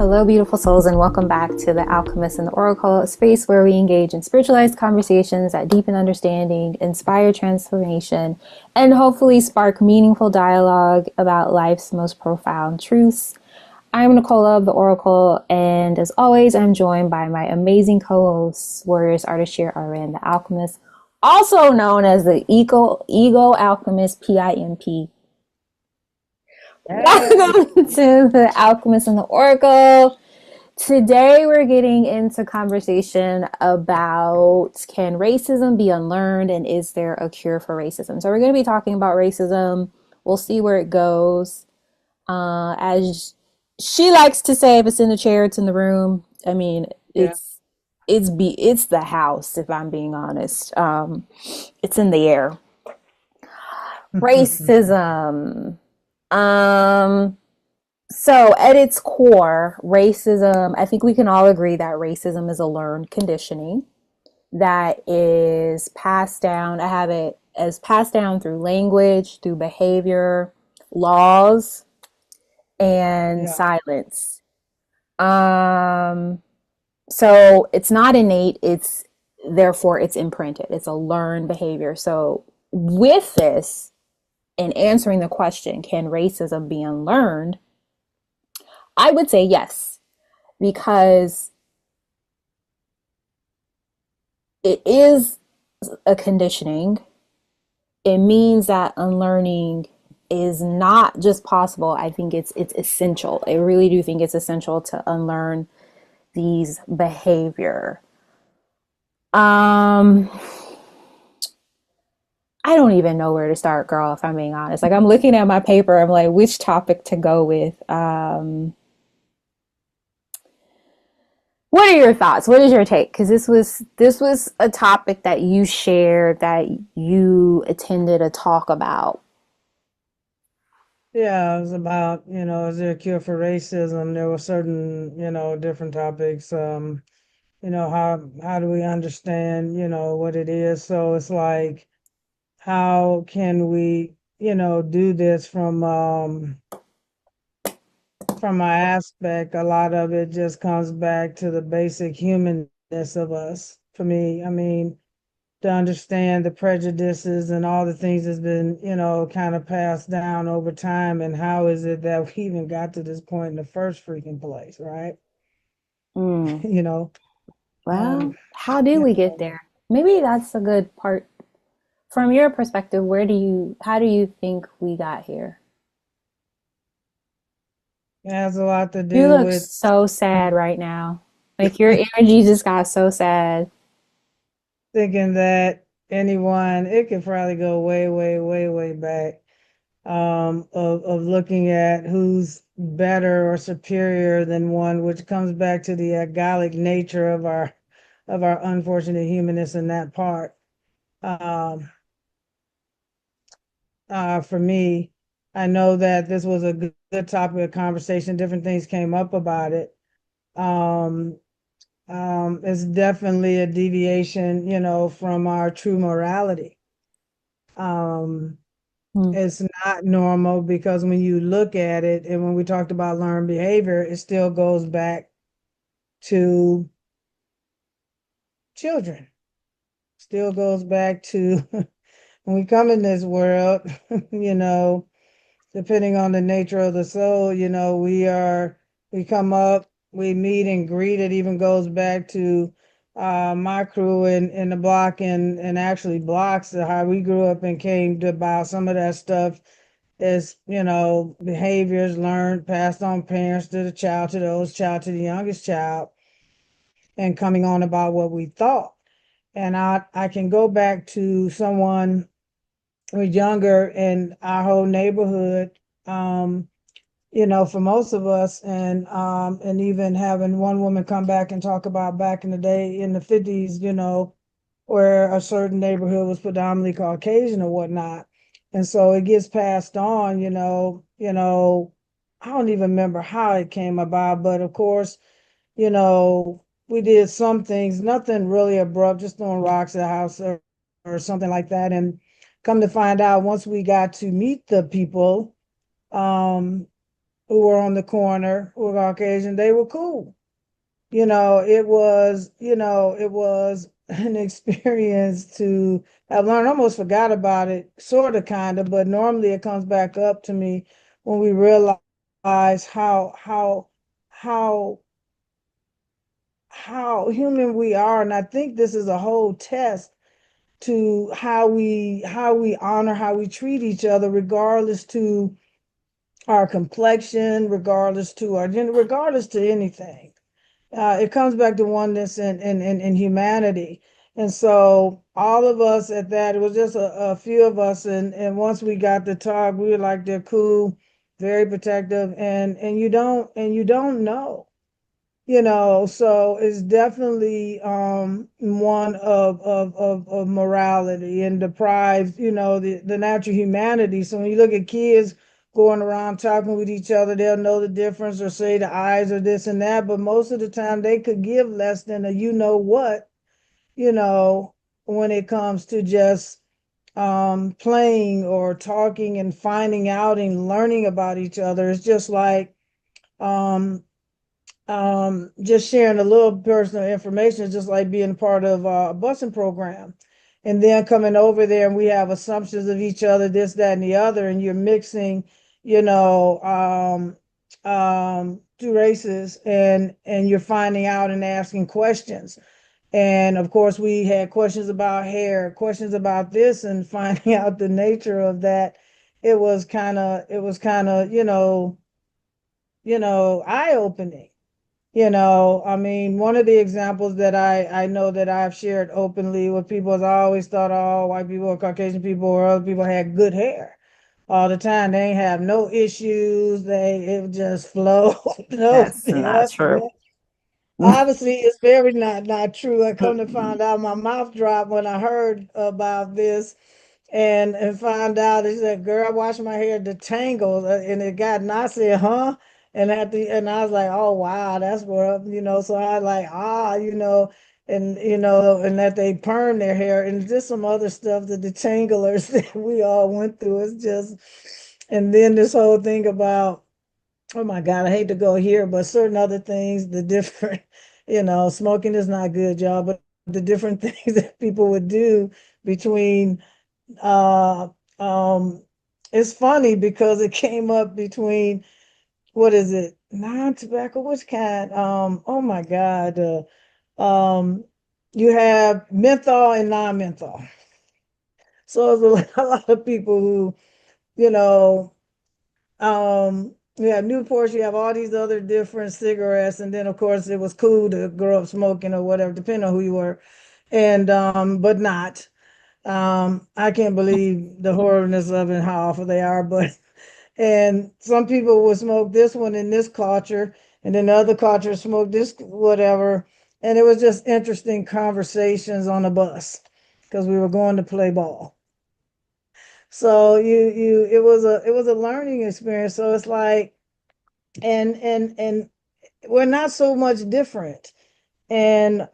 Hello, beautiful souls, and welcome back to the Alchemist and the Oracle, a space where we engage in spiritualized conversations that deepen understanding, inspire transformation, and hopefully spark meaningful dialogue about life's most profound truths. I'm Nicole of the Oracle, and as always, I'm joined by my amazing co-host, Warrioress Ardeshir A'ren, the Alchemist, also known as the Ego Alchemist, PIMP. Welcome to the Alchemist and the Oracle. Today we're getting into conversation about, can racism be unlearned, and is there a cure for racism? So we're going to be talking about racism. We'll see where it goes. As she likes to say, if it's in the chair, it's in the room. I mean, Yeah. it's the house, if I'm being honest. It's in the air. Racism. Um, so at its core, racism, I think we can all agree that racism is a learned conditioning that is passed down. I have it as passed down through language, through behavior, laws, and Yeah. silence. Um, so it's not innate, it's therefore it's imprinted. It's a learned behavior. So with this, in answering the question, can racism be unlearned? I would say yes, because it is a conditioning. It means that unlearning is not just possible. I think it's essential. I really do think it's essential to unlearn these behavior. Um I don't even know where to start, girl, if I'm being honest. Like, I'm looking at my paper, I'm like, which topic to go with? What are your thoughts? What is your take? Because this was a topic that you shared, that you attended a talk about. Yeah, it was about, is there a cure for racism? There were certain, different topics. How do we understand, what it is? So it's like, how can we, do this from my aspect? A lot of it just comes back to the basic humanness of us. For me, I mean, to understand the prejudices and all the things that's been, kind of passed down over time, and how is it that we even got to this point in the first freaking place, right? Mm. You know, Well, um, how did you we get know, there? Maybe that's a good part. From your perspective, how do you think we got here? it has a lot to You do look with so sad right now. Like, your energy just got so sad. thinking that anyone, it could probably go way, way, way, way back, of looking at who's better or superior than one, which comes back to the egoic nature of our unfortunate humanness in that part. Um, for me, I know that this was a good topic of conversation. Different things came up about it. Um, it's definitely a deviation, from our true morality. Um, Mm. it's not normal because when you look at it, and when we talked about learned behavior, it still goes back to children. Still goes back to when we come in this world, you know, depending on the nature of the soul, we come up, we meet and greet. It even goes back to my crew in the block, and actually blocks, how we grew up and came to about some of that stuff is, behaviors learned, passed on parents to the child, to the oldest child, to the youngest child, and coming on about what we thought. And I can go back to someone who was younger in our whole neighborhood, for most of us, and even having one woman come back and talk about back in the day in the 50s, where a certain neighborhood was predominantly Caucasian or whatnot. And so it gets passed on, I don't even remember how it came about, but of course, we did some things, nothing really abrupt, just throwing rocks at the house, or something like that. And come to find out, once we got to meet the people, um, who were on the corner who were Caucasian, they were cool. It was an experience to have learned. I almost forgot about it, sort of, kind of, but normally it comes back up to me when we realize how how human we are. And I think this is a whole test to how we honor, how we treat each other, regardless to our complexion, regardless to our gender, regardless to anything. It comes back to oneness and humanity. And so all of us at that, it was just a few of us. And once we got to talk, we were like, they're cool, very protective. And you don't know, so it's definitely one of morality, and deprives, the natural humanity. So when you look at kids going around talking with each other, they'll know the difference or say the eyes or this and that, but most of the time they could give less than a what, you know, when it comes to just playing or talking and finding out and learning about each other. It's just like um just sharing a little personal information is just like being part of a busing program, and then coming over there and we have assumptions of each other, this, that, and the other, and you're mixing, you know, two races, and you're finding out and asking questions. And of course, we had questions about hair, questions about this, and finding out the nature of that. It was kind of, eye-opening. I mean, one of the examples that I know that I've shared openly with people is I always thought all white people or Caucasian people or other people had good hair all the time. They ain't have no issues. It would just flow. No, That's not yeah, true. obviously it's very not true. I come to find out, my mouth dropped when I heard about this, and find out. He said, "Girl, I washed my hair detangles, and it got." And I said, "Huh?" And I was like, "Oh wow, that's what." So I like, and that they perm their hair, and just some other stuff, the detanglers that we all went through. It's just, and then this whole thing about, oh my God, I hate to go here, but certain other things, the different, smoking is not good, y'all, but the different things that people would do between, uh, um, it's funny because it came up between, what is it, non-tobacco, which kind? Oh my God, you have menthol and non-menthol. So there's a lot of people who, you know, you have Newports, you have all these other different cigarettes, and then of course it was cool to grow up smoking or whatever, depending on who you were, and but not. I can't believe the horribleness of it and how awful they are, but and some people would smoke this one in this culture, and then the other culture smoke this whatever, and it was just interesting conversations on the bus because we were going to play ball. So it was a learning experience. So it's like, and we're not so much different. And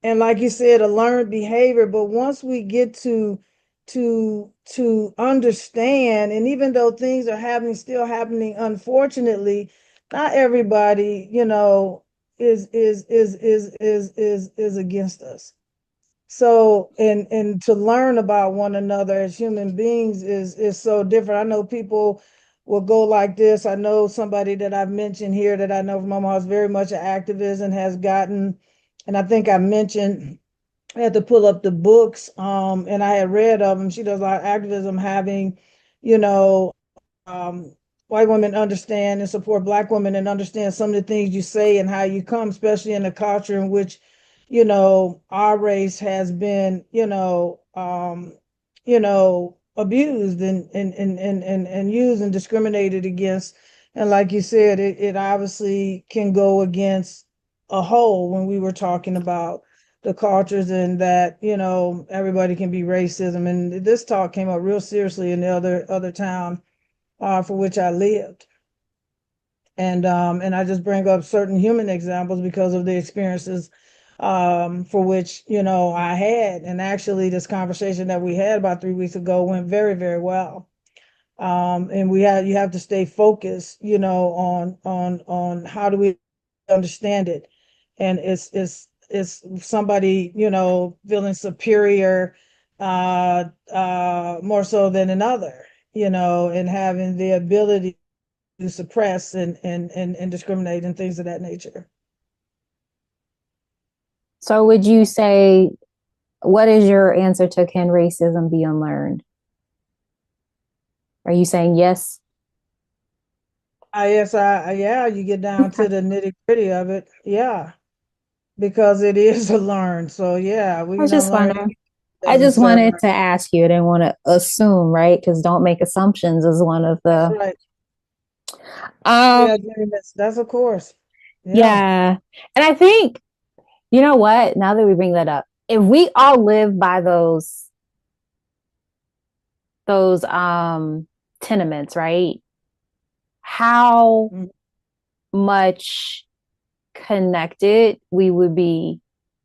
like you said, a learned behavior. But once we get to understand, and even though things are happening, still happening, unfortunately, not everybody, is against us. So, and to learn about one another as human beings is so different. I know people will go like this. I know somebody that I've mentioned here that I know from my mom is very much an activist and has gotten, and I think I mentioned, I had to pull up the books, and I had read of them. She does a lot of activism, having, you know, white women understand and support Black women and understand some of the things you say and how you come, especially in a culture in which, our race has been, abused and used and discriminated against. And like you said, it obviously can go against a whole when we were talking about the cultures, and that, everybody can be racism. And this talk came up real seriously in the other town for which I lived. And I just bring up certain human examples because of the experiences for which, I had. And actually, this conversation that we had about 3 weeks ago went very, very well. And you have to stay focused, on how do we understand it. And it's somebody, feeling superior, more so than another, and having the ability to suppress and discriminate and things of that nature. So would you say, what is your answer to can racism be unlearned? Are you saying yes? Yeah, you get down to the nitty gritty of it. Yeah, because it is a learn. So yeah, we I can just unlearn wonder. anything that I doesn't just serve wanted us. to ask you. I didn't want to assume, right? Because don't make assumptions is one of That's the right. um Yeah, that's of course. Yeah. yeah. And I think, you know what, now that we bring that up, if we all live by those tenements, right? How Mm. much connected we would be,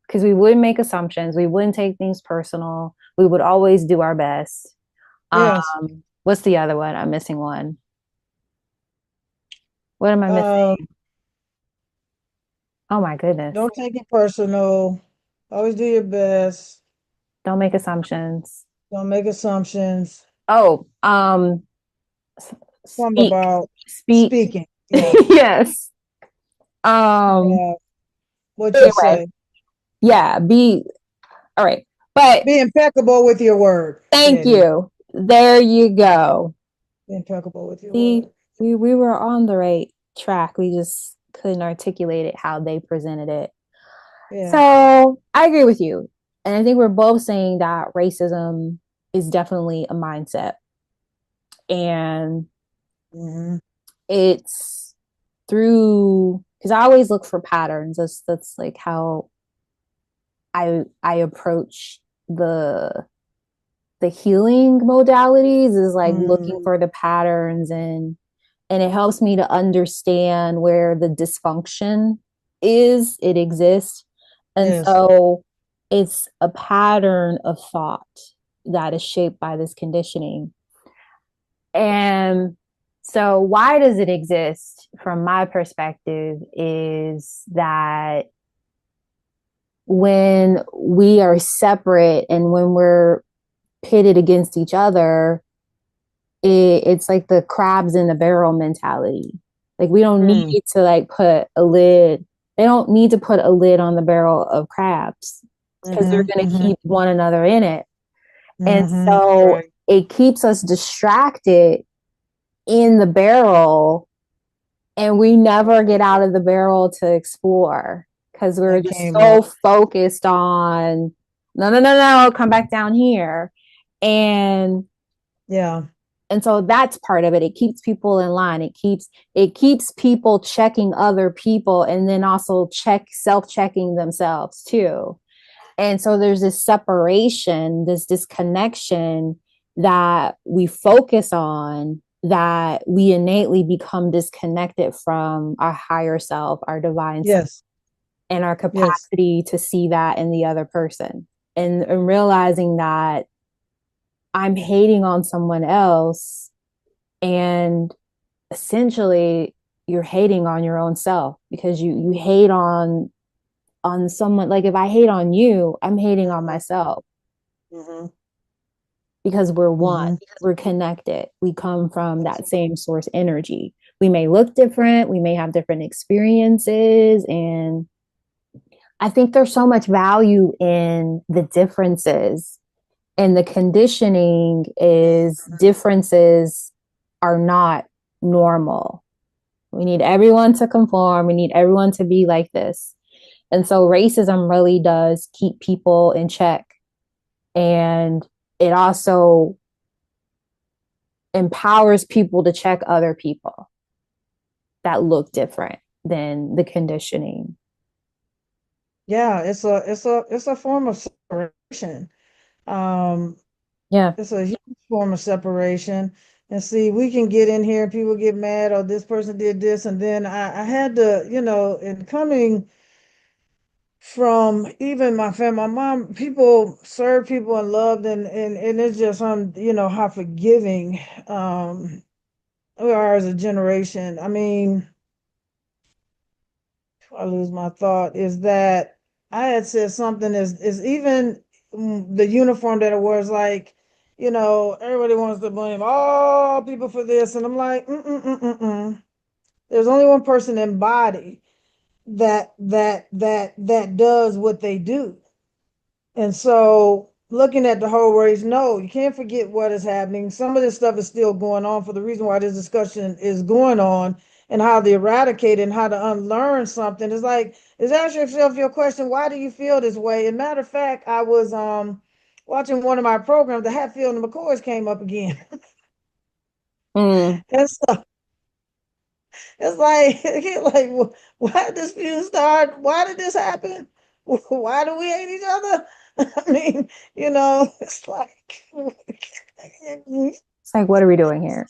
because we wouldn't make assumptions, we wouldn't take things personal, we would always do our best. Yes. What's the other one? I'm missing one. What am I Uh, missing? Oh my goodness. don't take it personal. Always do your best. Don't make assumptions. Don't make assumptions. Oh, Some speak. about Speak. speaking. Yeah. Yes. Um, Yeah. What you anyway, say. yeah, be all right. But Be impeccable with your word. thank There you go. you. There you go. Be impeccable with your See, word. we were on the right track. We just couldn't articulate it how they presented it. Yeah. So I agree with you. And I think we're both saying that racism is definitely a mindset. And Hmm. it's through, because I always look for patterns. That's like how I approach the healing modalities, is like looking Hmm. for the patterns, and it helps me to understand where the dysfunction is, it exists. And Yes. so it's a pattern of thought that is shaped by this conditioning. And so why does it exist from my perspective is that when we are separate and when we're pitted against each other, it's like the crabs in the barrel mentality. Like we don't Mm. need to like put a lid. They don't need to put a lid on the barrel of crabs because they're Hmm. going to Hmm. keep one another in it. And Hmm. so Right. it keeps us distracted in the barrel, and we never get out of the barrel to explore because we're That just came so up. focused on no, no, no, no, come back down here. And Yeah. and so that's part of it. It keeps people in line. It keeps people checking other people, and then also self-checking themselves too. And so there's this separation, this disconnection that we focus on, that we innately become disconnected from our higher self, our divine self, Yes. and our Yes. capacity to see that in the other person, and realizing that I'm hating on someone else, and essentially you're hating on your own self, because you hate on someone. Like if I hate on you, I'm hating on myself, Hmm. because we're one, Hmm. we're connected, we come from that same source energy. We may look different, we may have different experiences, and I think there's so much value in the differences. And the conditioning is differences are not normal. We need everyone to conform. We need everyone to be like this. And so racism really does keep people in check. And it also empowers people to check other people that look different than the conditioning. Yeah, it's a form of separation. Um, Yeah. it's a huge form of separation. And see, we can get in here and people get mad, or this person did this, and then I had to, in coming from even my family, my mom, people served people and loved, and it's just how forgiving we are as a generation. I mean, I lose my thought, is that I had said something is even the uniform that it was like, everybody wants to blame all people for this. And I'm like, mm-mm-mm-mm-mm. There's only one person in body that does what they do. And so looking at the whole race, no, you can't forget what is happening. Some of this stuff is still going on for the reason why this discussion is going on, and how to eradicate and how to unlearn something. It's like, is ask yourself your question, why do you feel this way? And matter of fact, I was watching one of my programs, the Hatfield and McCoys came up again. Mm. And so it's like, like, why did this feud start? Why did this happen? Why do we hate each other? I mean, it's like, yeah, It's like, what are we doing here?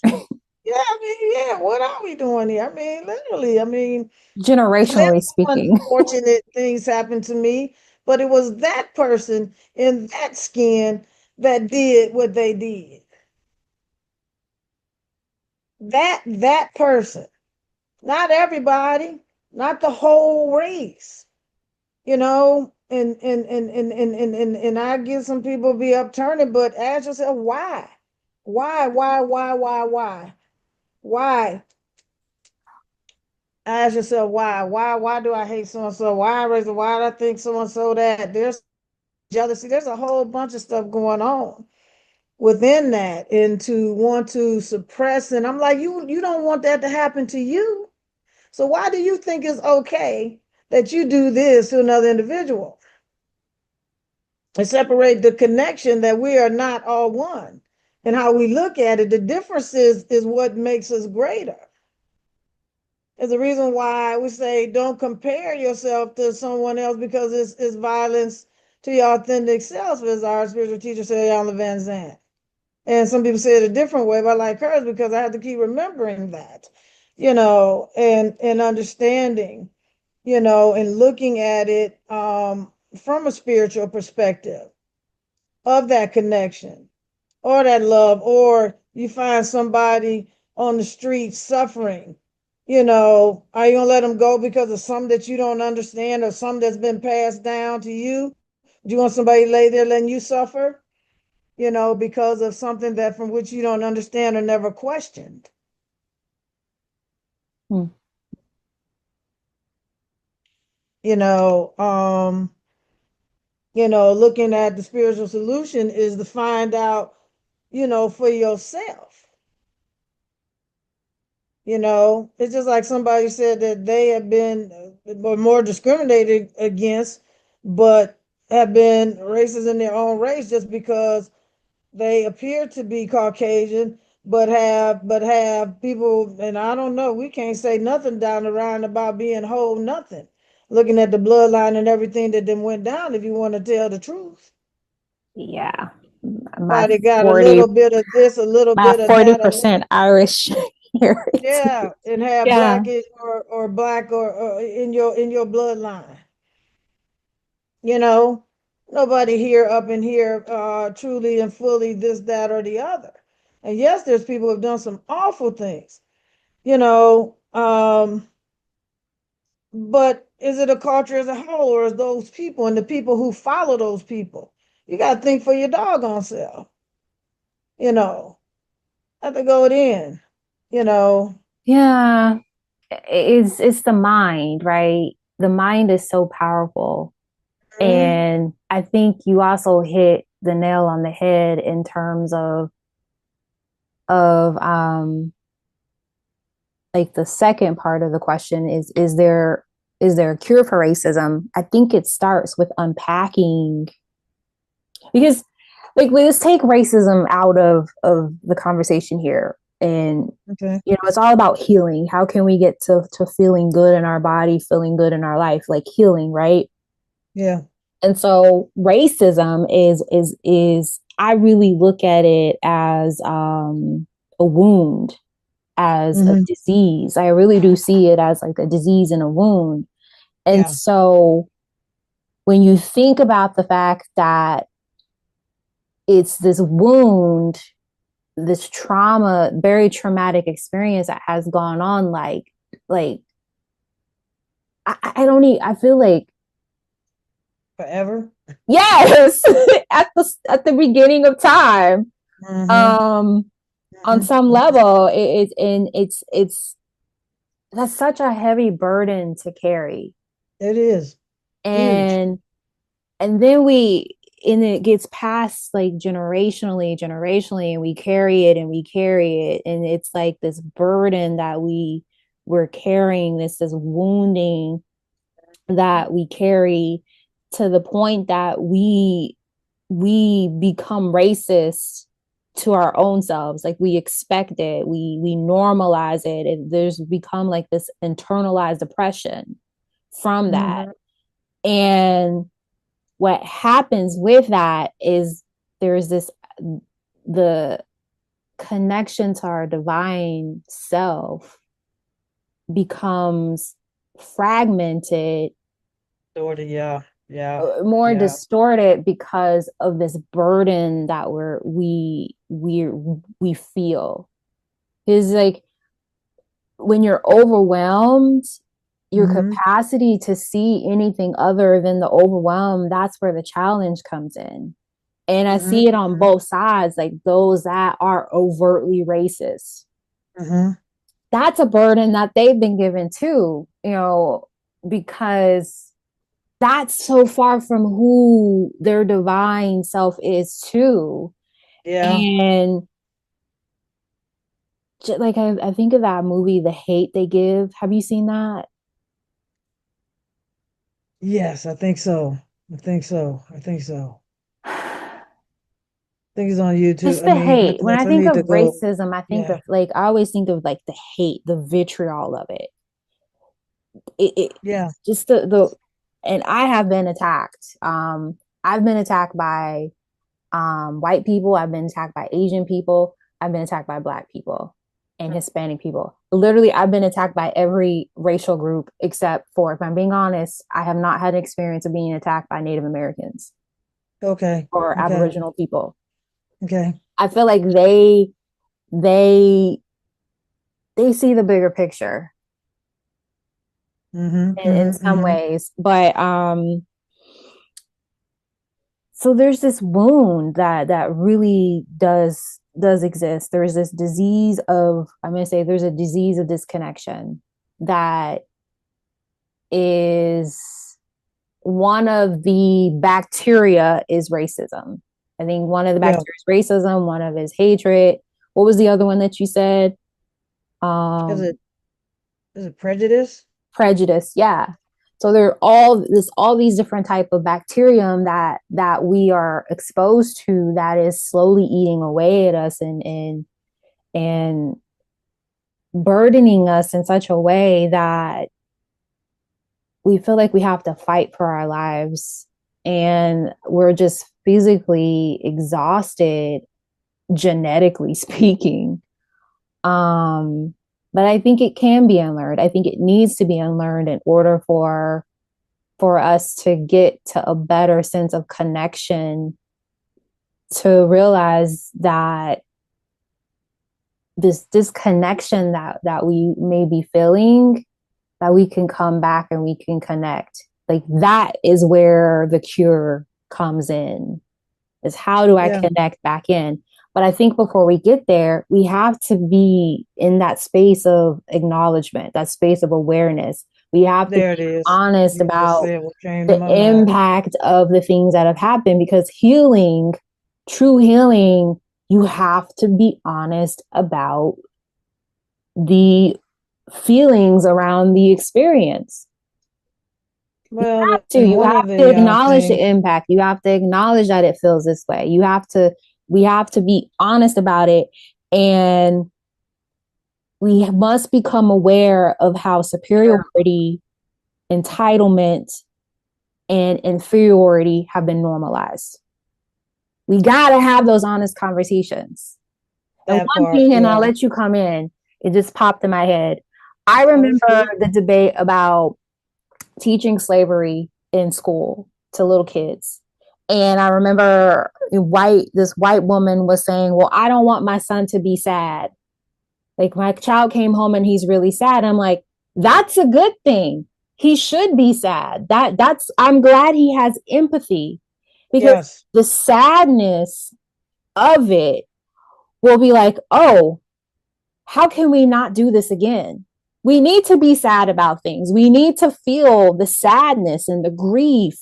I mean, yeah, what are we doing here? I mean, literally, I mean, plenty Generationally of speaking. unfortunate things happened to me, but it was that person in that skin that did what they did. That person, not everybody, not the whole race. And I get some people be upturning, but ask yourself why? Why? Ask yourself why do I hate so and so? Why do I think so and so that? There's jealousy, there's a whole bunch of stuff going on within that, and to want to suppress. And I'm like, you don't want that to happen to you. So why do you think it's okay that you do this to another individual? And separate the connection that we are not all one, and how we look at it. The difference is what makes us greater. Is the reason why we say don't compare yourself to someone else, because it's violence to your authentic self, as our spiritual teacher said, Alan Van Zandt. And some people say it a different way, but I like hers because I have to keep remembering that, and understanding, and looking at it from a spiritual perspective of that connection or that love. Or you find somebody on the street suffering, are you gonna let them go because of something that you don't understand, or something that's been passed down to you? Do you want somebody to lay there letting you suffer, because of something that from which you don't understand or never questioned? Hmm. you know um Looking at the spiritual solution is to find out, for yourself. It's just like somebody said that they have been more discriminated against, but have been racist in their own race just because they appear to be Caucasian, but have people. And I don't know, we can't say nothing down the line about being whole, nothing. Looking at the bloodline and everything that then went down, if you want to tell the truth. Yeah. My Body got a 40, little bit of this, a little my bit of that, a little. 40% Irish heritage. Yeah, and have Yeah. blackish or black or in your bloodline. You know, Nobody here up in here truly and fully this, that, or the other. And yes, there's people who have done some awful things, you know. But is it a culture as a whole, or is those people and the people who follow those people? You got to think for your doggone self, you know. Have to go in, you know. Yeah. It's the mind, right? The mind is so powerful. Mhm. And I think you also hit the nail on the head in terms of like the second part of the question is there a cure for racism? I think it starts with unpacking, because like let's take racism out of the conversation here. And Okay. it's all about healing. How can we get to feeling good in our body, feeling good in our life, like healing, right? Yeah. And so racism is I really look at it as a wound, as a Hmm. disease. I really do see it as like a disease and a wound. And Yeah. so when you think about the fact that it's this wound, this trauma, very traumatic experience that has gone on, like I don't need, I feel like, Forever. yes, at the beginning of time, Mm-hmm. um on Mm-hmm. some level, it's that's such a heavy burden to carry. It is huge. And and then and it gets passed like generationally, and we carry it and we carry it, and it's like this burden that we're carrying, this wounding that we carry, to the point that we become racist to our own selves. Like, we expect it, we normalize it, and there's become like this internalized oppression from that. Mm-hmm. And what happens with that is there's this, the connection to our divine self becomes fragmented, Yeah. Yeah. more Yeah. distorted, because of this burden that we feel. Is like, when you're overwhelmed, your Mm-hmm. capacity to see anything other than the overwhelm, that's where the challenge comes in. And I Mm-hmm. see it on both sides, like those that are overtly racist. Mm-hmm. That's a burden that they've been given too, because that's so far from who their divine self is too. Yeah. And like, I think of that movie, The Hate They Give. Have you seen that? Yes, I think so. I think so. I think so. I think it's on YouTube. Just I the mean, hate. When I Netflix. I think need of to go. racism, I think Yeah. of, like, I always think of like the hate, the vitriol of it. It Yeah. just the and I have been attacked. I've been attacked by white people. I've been attacked by Asian people. I've been attacked by Black people and Hispanic people. Literally, I've been attacked by every racial group except for, if I'm being honest, I have not had an experience of being attacked by Native Americans Okay. or Okay. Aboriginal people. Okay. I feel like they they see the bigger picture Mm-hmm. in Mm-hmm. some Mm-hmm. ways, but so there's this wound that really does exist. There's this disease of, I'm going to say, there's a disease of disconnection that is, one of the bacteria is racism. I think one of the Yeah. bacteria is racism, one of it is hatred. What was the other one that you said? Is um it is it prejudice? Prejudice. Yeah. So there are all these different type of bacterium that we are exposed to, that is slowly eating away at us, and burdening us in such a way that we feel like we have to fight for our lives, and we're just physically exhausted, genetically speaking. um but I think it can be unlearned. I think it needs to be unlearned in order for us to get to a better sense of connection, to realize that this disconnection that we may be feeling, that we can come back and we can connect. Like, that is where the cure comes in, is how do I Yeah. connect back in. But I think before we get there, we have to be in that space of acknowledgement, that space of awareness. We have to There be it is. honest You just about said what came to the my mind. impact of the things that have happened, because healing, true healing, you have to be honest about the feelings around the experience. Well, and You one have of to the acknowledge the things, impact. You have to acknowledge that it feels this way. We have to be honest about it. And we must become aware of how superiority, entitlement, and inferiority have been normalized. We got to have those honest conversations. And that one part, thing, and I'll yeah. let you come in, it just popped in my head. I Oh, that's remember good. the debate about teaching slavery in school. to little kids. And I remember this white woman was saying, well, I don't want my son to be sad. Like my child came home and he's really sad. I'm like, that's a good thing. He should be sad. I'm glad he has empathy, because Yes. the sadness of it will be like, oh, how can we not do this again? We need to be sad about things. We need to feel the sadness and the grief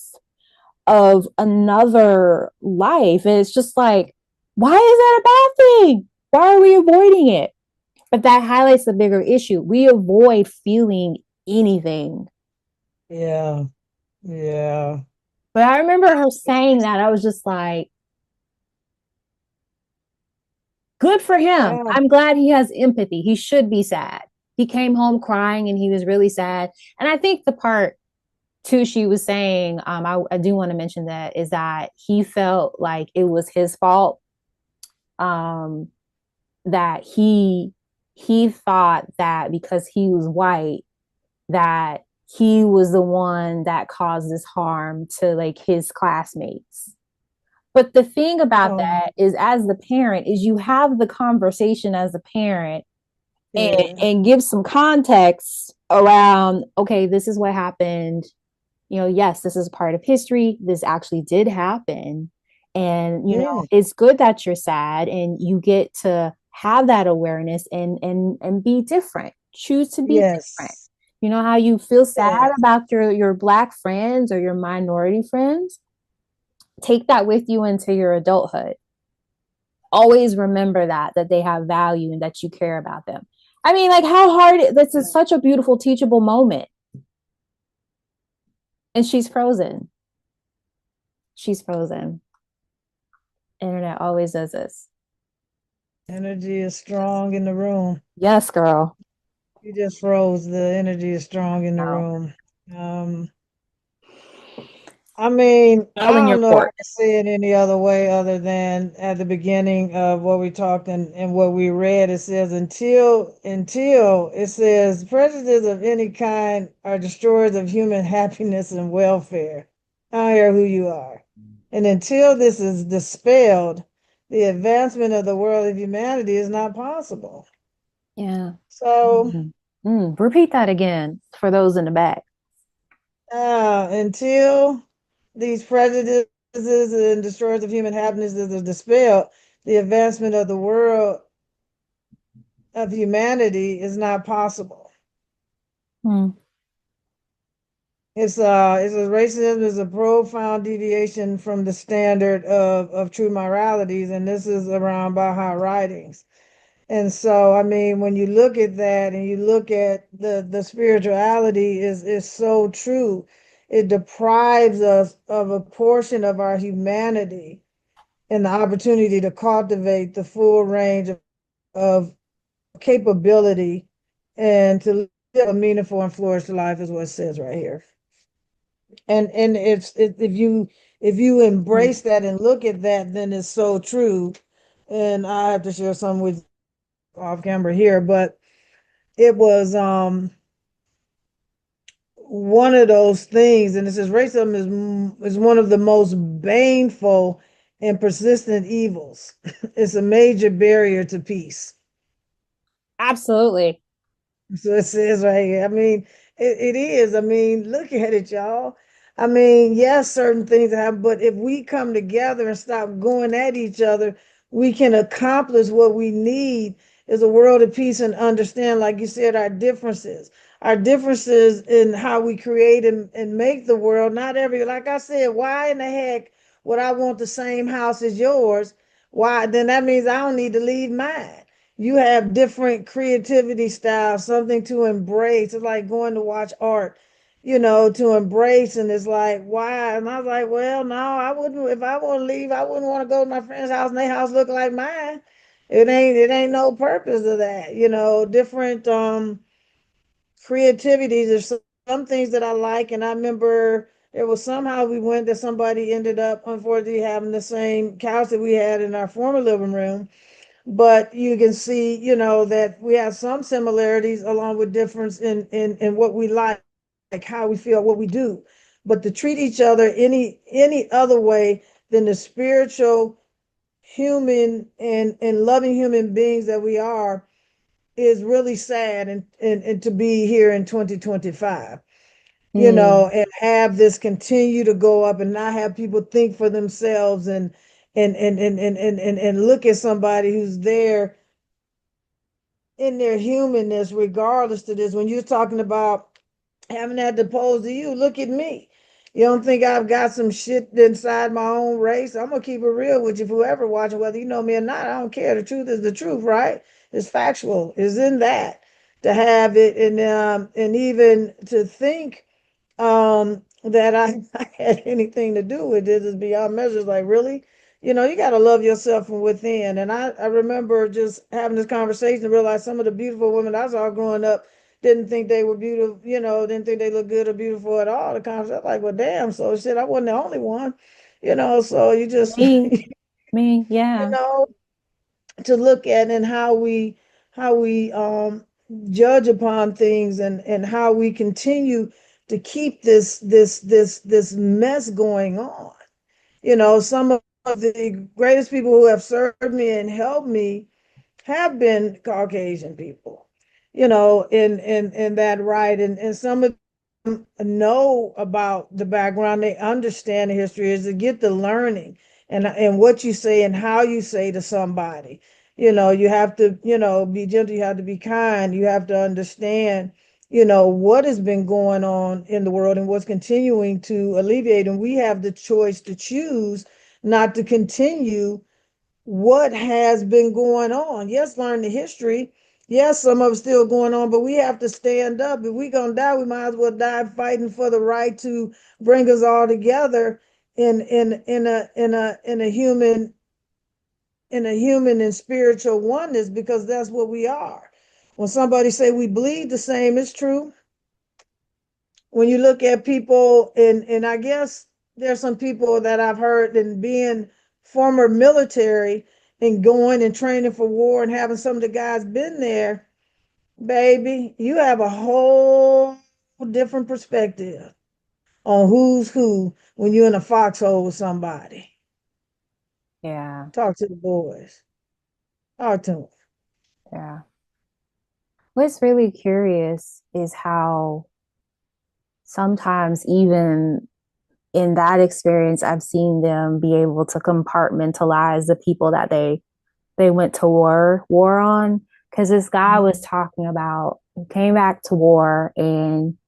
of another life. And it's just like, why is that a bad thing? Why are we avoiding it? But that highlights the bigger issue. We avoid feeling anything. Yeah. Yeah. But I remember her saying that. I was just like, good for him. Yeah. I'm glad he has empathy. He should be sad. He came home crying and he was really sad. And I think the part too she was saying, I do want to mention that, is that he felt like it was his fault. Um, that he thought that because he was white, that he was the one that caused this harm to like his classmates. But the thing about Um, that is, as the parent, is you have the conversation as a parent, yeah. and give some context around, okay, this is what happened. Yes, this is part of history. This actually did happen. And, Yeah. it's good that you're sad and you get to have that awareness and be different. Choose to be different. Yes. You know how you feel sad Yes. about your black friends or your minority friends? Take that with you into your adulthood. Always remember that they have value and that you care about them. I mean, like, how hard, this is such a beautiful teachable moment. And she's frozen. She's frozen. Internet always does this. Energy is strong in the room. Yes, girl. You just froze. The energy is strong in the Wow. room. Um, I mean, I All in your don't know how court. to say it any other way other than at the beginning of what we talked and what we read, it says until it says prejudice of any kind are destroyers of human happiness and welfare. I don't care who you are. And until this is dispelled, the advancement of the world of humanity is not possible. Yeah. So Repeat that again for those in the back. until these prejudices and destroyers of human happiness are dispelled, the advancement of the world of humanity is not possible. Mm. It says racism is a profound deviation from the standard of true moralities, and this is around Baha'i writings. And so, I mean, when you look at that and you look at the spirituality is so true, it deprives us of a portion of our humanity and the opportunity to cultivate the full range of capability and to live a meaningful and flourished life is what it says right here. And if you Mm. embrace that and look at that, then it's so true. And I have to share some with off camera here, but it was one of those things, and it says racism is one of the most baneful and persistent evils. It's a major barrier to peace. Absolutely. So it says right here. I mean, it is. I mean, look at it, y'all. I mean, yes, certain things happen, but if we come together and stop going at each other, we can accomplish what we need is a world of peace and understand, like you said, our differences in how we create and make the world. Not every, like I said, why in the heck would I want the same house as yours? Why? Then that means I don't need to leave mine. You have different creativity styles, something to embrace. It's like going to watch art, to embrace. And it's like, why? And I was like, well, no, I wouldn't. If I want to leave, I wouldn't want to go to my friend's house and their house look like mine. It ain't no purpose of that, different creativities. There's some things that I like. And I remember there was somehow we went that somebody ended up unfortunately having the same couch that we had in our former living room, but you can see, that we have some similarities along with difference in what we like how we feel, what we do. but to treat each other any other way than the spiritual, human, and loving human beings that we are is really sad, and to be here in 2025, Mm. and have this continue to go up and not have people think for themselves, and look at somebody who's there in their humanness, regardless to this. When you're talking about having that opposed to you, look at me. You don't think I've got some shit inside my own race? I'm gonna keep it real with you. Whoever watching, whether you know me or not, I don't care. The truth is the truth, right? It's factual. It's in that to have it, and even to think that I had anything to do with it is beyond measures. Like, really? You got to love yourself from within. And I remember just having this conversation and realize some of the beautiful women I saw growing up didn't think they were beautiful, didn't think they looked good or beautiful at all. The conversation, like, well, damn, so shit, I wasn't the only one, so you just, Me, me, yeah. know, to look at, and how we judge upon things, and how we continue to keep this mess going on. Some of the greatest people who have served me and helped me have been Caucasian people, in that right. And some of them know about the background, they understand the history, is to get the learning, and what you say and how you say to somebody. You have to, be gentle, you have to be kind, you have to understand, what has been going on in the world and what's continuing to alleviate. And we have the choice to choose not to continue what has been going on. Yes, learn the history. Yes, some of it's still going on, but we have to stand up. If we're gonna die, we might as well die fighting for the right to bring us all together in a human and spiritual oneness, because that's what we are. When somebody say we bleed the same, it's true. When you look at people, and I guess there's some people that I've heard, and being former military and going and training for war and having some of the guys been there, baby, you have a whole different perspective on who's who when you're in a foxhole with somebody. Yeah, Talk to the boys. Talk to them. yeah. What's really curious is how sometimes, even in that experience, I've seen them be able to compartmentalize the people that they went to war on. Because this guy was talking about, he came back to war, and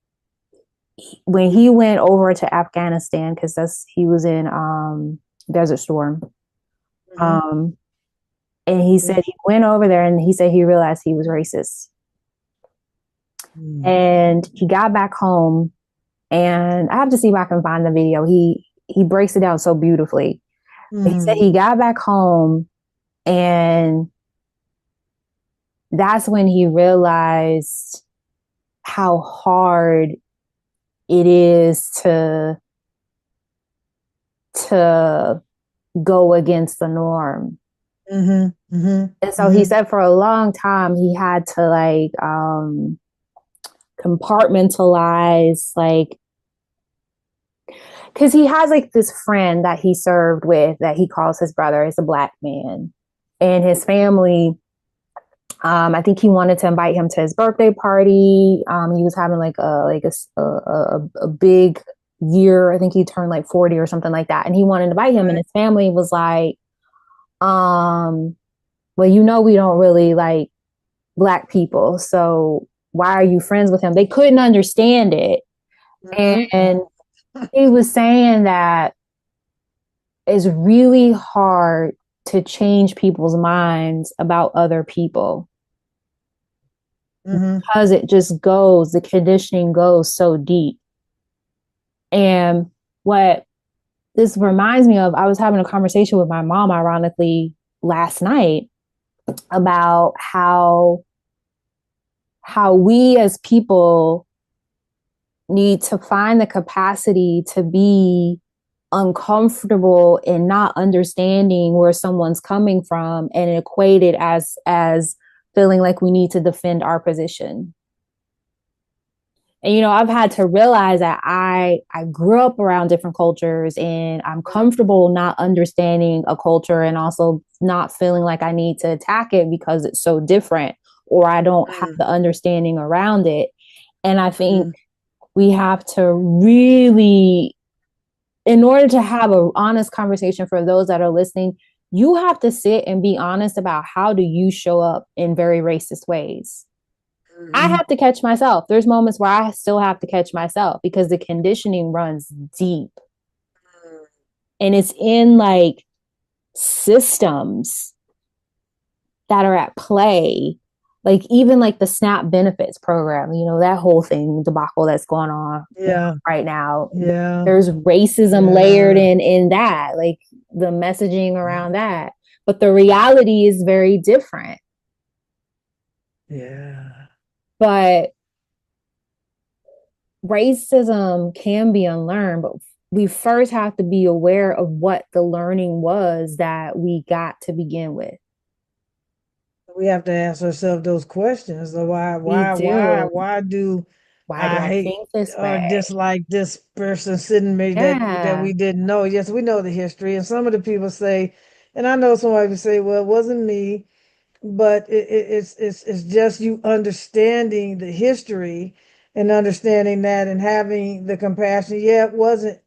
when he went over to Afghanistan, because that's he was in Desert Storm. Mhm. Um, and he Yeah. said he went over there, and he said he realized he was racist. Mhm. And he got back home, and I have to see if I can find the video. He breaks it down so beautifully. He said Mhm. he got back home, and that's when he realized how hard it is to go against the norm. Mhm. Mhm. And so he Mhm. said for a long time he had to like compartmentalize, like, because he has like this friend that he served with that he calls his brother. Is a black man, and his family. I think he wanted to invite him to his birthday party. He was having like a big year. I think he turned like 40 or something like that, and he wanted to invite him. And Right. his family was like, um, "Well, we don't really like black people, so why are you friends with him?" They couldn't understand it, Mhm. and he was saying that it's really hard to change people's minds about other people Mhm. because the conditioning goes so deep. And what this reminds me of, I was having a conversation with my mom, ironically, last night about how we as people need to find the capacity to be uncomfortable in not understanding where someone's coming from and equate it as feeling like we need to defend our position. And I've had to realize that I grew up around different cultures, and I'm comfortable not understanding a culture and also not feeling like I need to attack it because it's so different, or I don't have Mm, the understanding around it. And I think mm, we have to really, in order to have an honest conversation for those that are listening, you have to sit and be honest about how do you show up in very racist ways. I mhm. have to catch myself. There's moments where I still have to catch myself because the conditioning runs deep, and it's in like systems that are at play. Like even like the SNAP benefits program, that whole thing debacle that's going on Yeah, right now. yeah, There's racism layered yeah, in that, like the messaging around that. But the reality is very different. yeah. But racism can be unlearned, but we first have to be aware of what the learning was that we got to begin with. We have to ask ourselves those questions. So We do. why do Why do I I hate think this or way? dislike this person sitting me that Yeah, we didn't know? Yes, we know the history, and some of the people say, and I know somebody would say, "Well, it wasn't me." But it's just you understanding the history and understanding that and having the compassion. Yeah, it wasn't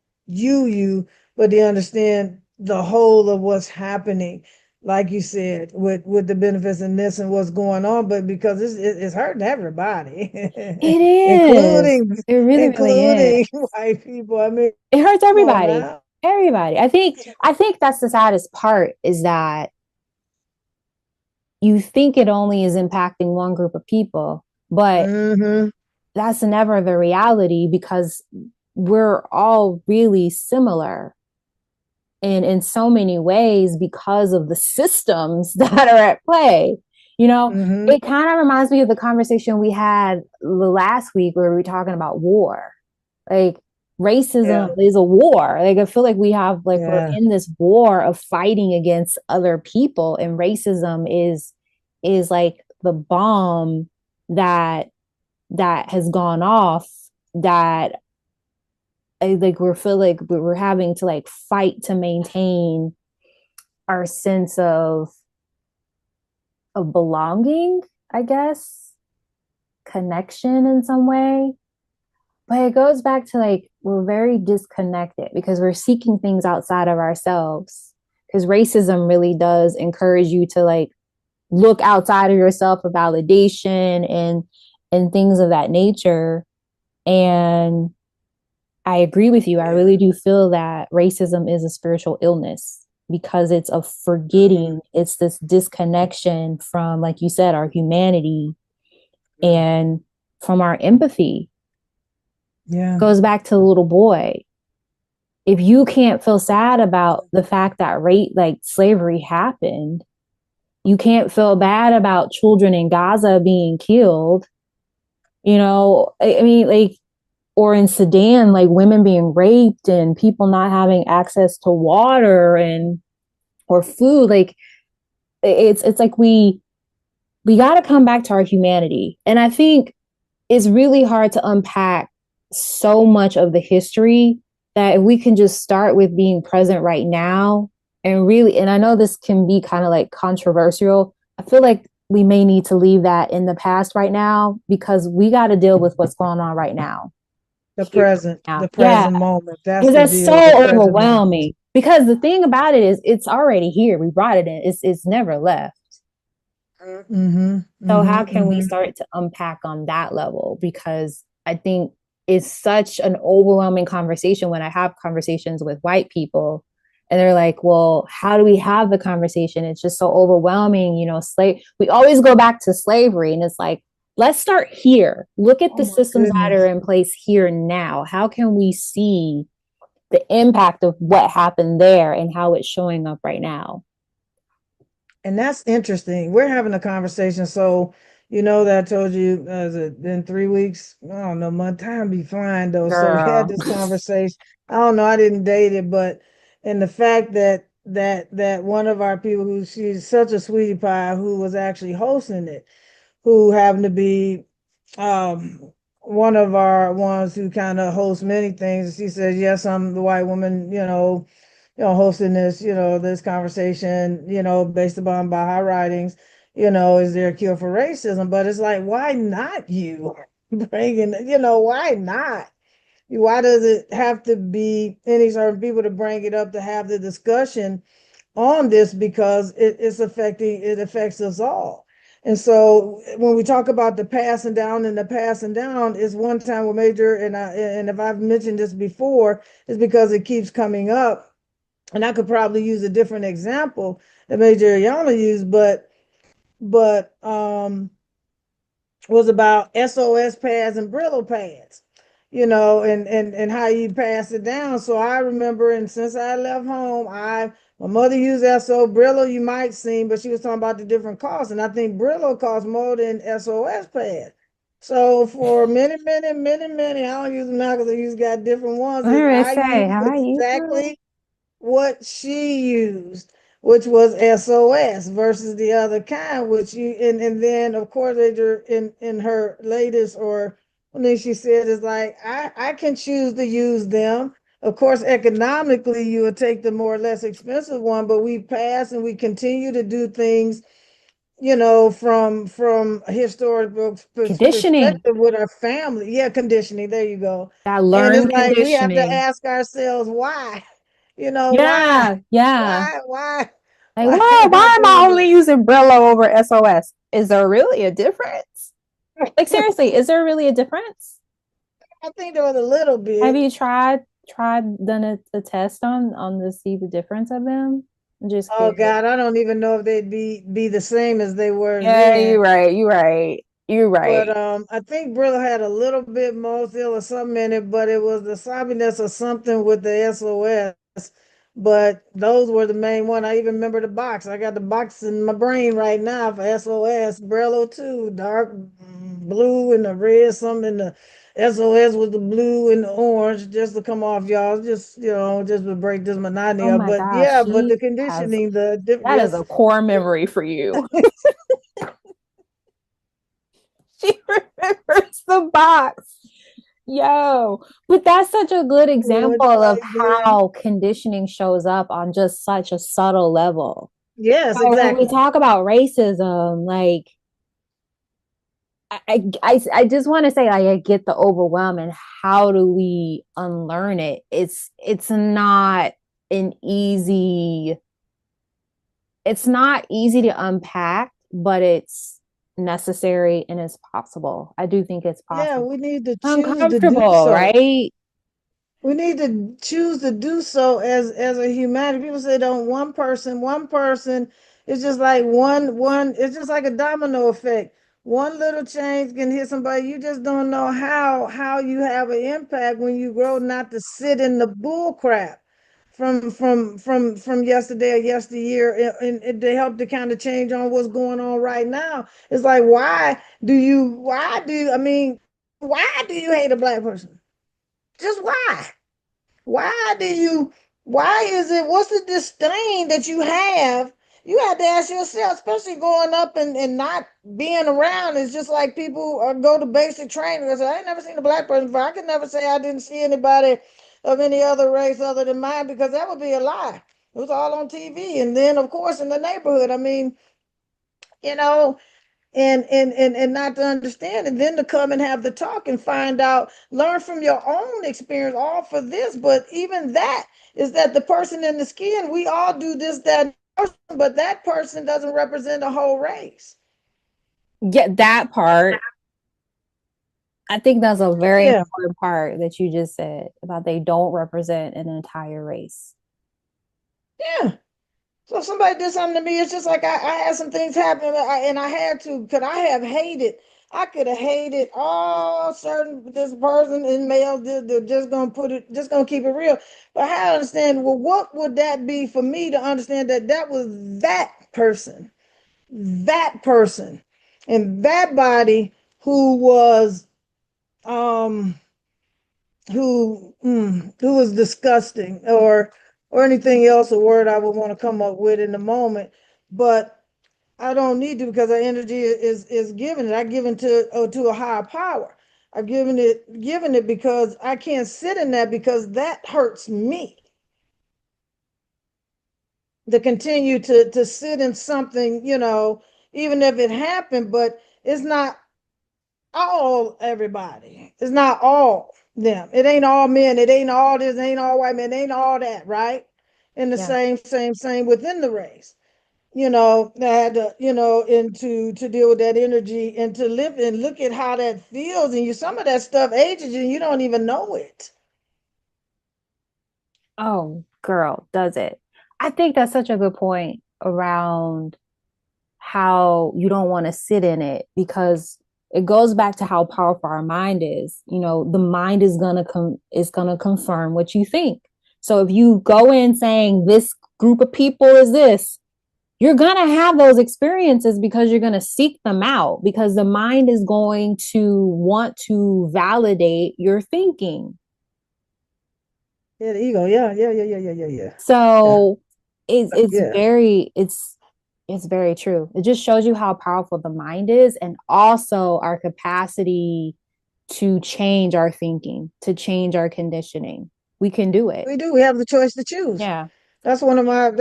but they understand the whole of what's happening, like you said, with the benefits and this and what's going on. But because it's hurting everybody, it is. including It really, really is. including white people. I mean, It hurts come on everybody. now. Everybody. I think that's the saddest part is that you think it only is impacting one group of people, but Mm-hmm. that's never the reality because we're all really similar in so many ways because of the systems that are at play. You know, Mm-hmm. it kind of reminds me of the conversation we had last week where we were talking about war. Like Yeah. racism is a war. Like I feel like we have like we're Yeah. in this war of fighting against other people, and racism is like the bomb that that has gone off that like we're feel like we're having to like fight to maintain our sense of belonging, I guess, connection in some way. But it goes back to like we're very disconnected because we're seeking things outside of ourselves. Because racism really does encourage you to like look outside of yourself for validation and things of that nature. And I agree with you. I Yeah. really do feel that racism is a spiritual illness because it's a Mhm. forgetting, it's this disconnection from, like you said, our humanity and from our empathy. Yeah. Goes back to the little boy. If you can't feel sad about the fact that like slavery happened, you can't feel bad about children in Gaza being killed. I mean, like, or in Sudan, like women being raped and people not having access to water and or food. Like it's like we got to come back to our humanity, and I think it's really hard to unpack so much of the history that if we can just start with being present right now and really, and I know this can be kind of like controversial, I feel like we may need to leave that in the past right now because we got to deal with what's going on right now. Here now. The Yeah, present moment. That's because the that's deal, the so present moment. overwhelming. Because the thing about it is it's already here. We brought it in. It's never left. Mm-hmm. So how Mm-hmm. can we Mm-hmm. start to unpack on that level? Because I think it's such an overwhelming conversation when I have conversations with white people and they're like, well, how do we have the conversation? It's just so overwhelming, we always go back to slavery and it's like, let's start here. Look at Oh the my systems that are goodness. in place here now. How can we see the impact of what happened there and how it's showing up right now? And that's interesting. We're having a conversation. So, you know that I told you has it been 3 weeks? I don't know, my time be flying though. So we had Girl. this conversation. I don't know, I didn't date it, but and the fact that one of our people who she's such a sweetie pie who was actually hosting it, who happened to be um one of our ones who kind of hosts many things, she says, yes, I'm the white woman, hosting this, this conversation, based upon by her writings, is there a cure for racism? But it's like, why not you bringing, why not? Why does it have to be any certain people to bring it up to have the discussion on this? Because it affects us all. And so when we talk about the passing down and the passing down, is one time with Major, and if I've mentioned this before, is because it keeps coming up. And I could probably use a different example that Major Ayana used, but was about SOS pads and Brillo pads, and how you pass it down. So I remember, and since I left home, my mother used SO Brillo, you might see, but she was talking about the different costs, and I think Brillo costs more than SOS pad. So for many, I don't use them now because I use got different ones. What Is did I I say? use Have I used them? exactly what she used, which was SOS versus the other kind, which and then of course later in her latest or one thing she said is like, I can choose to use them. Of course, economically, you would take the more or less expensive one, but we pass and we continue to do things, from a historical Conditioning. perspective with our family. Yeah, conditioning. There you go. That And it's learned like we have to conditioning. ask ourselves why. Why? Yeah, yeah. Why? Why? Like, Why why am I am I doing only using Brillo over SOS? Is there really a difference? Like this? seriously, is there really a difference? I think there was a little Have bit. you done a test on to see the difference of them? I'm just Oh curious. God, I don't even know if they'd be the same as they were Yeah, then. you're But right. I think Brillo had a little bit Mosil or something in it, but it was the soppiness or something with the SOS. But those were the main one. I even remember the box. I got the box in my brain right now for SOS. Brillo too, dark blue and the red, something in the SOS with the blue and the orange, just to come off, y'all. Just just to break this monotony Oh up. my But gosh, yeah, but the she has conditioning, that is yes. a core memory for you. She remembers the box. Yo, but that's such a good Well, example it's of like then, how conditioning shows up on just such a subtle level. yes, So when we exactly. talk about racism, like I just want to say like, I get the overwhelm and how do we unlearn it? It's not an easy it's not easy to unpack, but it's necessary and it's possible. I do think it's Yeah, possible. we need to choose to do Uncomfortable, so. right? We need to choose to do so as a humanity. People say don't one person is just like one, it's just like a domino effect. One little change can hit somebody. You just don't know how you have an impact when you grow not to sit in the bull crap from yesterday or yesteryear and to help to kind of change on what's going on right now. It's like why do you hate a black person? Just why? Why do you, why is it, what's the disdain that you have? You have to ask yourself, especially going up and not being around. It's just like people go to basic training. I ain't never seen a black person before. I can never say I didn't see anybody of any other race other than mine because that would be a lie. It was all on TV. And then, of course, in the neighborhood, I mean, you know, and not to understand and then to come and have the talk and find out, learn from your own experience, all for this. But even that is that the person in the skin, we all do this, that person, but that person doesn't represent a whole race. Get that part. I think that's a very Yeah, important part that you just said about they don't represent an entire race. yeah. So if somebody did something to me, it's just like I had some things happen, and I had to. Could I have hated? I could have hated all certain this person in male. They're just gonna put it, just gonna keep it real. But I had to understand. Well, what would that be for me to understand that that was that person, and that body who was um who was disgusting or anything else a word I would want to come up with in the moment, but I don't need to because the energy is given. I given to a higher power. I've given it because I can't sit in that because that hurts me. To continue to sit in something, even if it happened, but it's not all everybody. It's not all them. It ain't all men. It ain't all this. It ain't all white men. It ain't all that, right? And the Yeah. same within the race. That had to, and to deal with that energy and to live and look at how that feels. And some of that stuff ages you and you don't even know it. Oh, girl, does it? I think that's such a good point around how you don't want to sit in it, because it goes back to how powerful our mind is. The mind is gonna confirm what you think. So if you go in saying this group of people is this, you're gonna have those experiences because you're gonna seek them out, because the mind is going to want to validate your thinking. Yeah, the ego. Yeah, yeah, yeah, yeah, yeah, yeah, yeah. Yeah. So it's Yeah. very it's very true. It just shows you how powerful the mind is, and also our capacity to change our thinking, to change our conditioning. We can do it. We do. We have the choice to choose. Yeah. That's one of my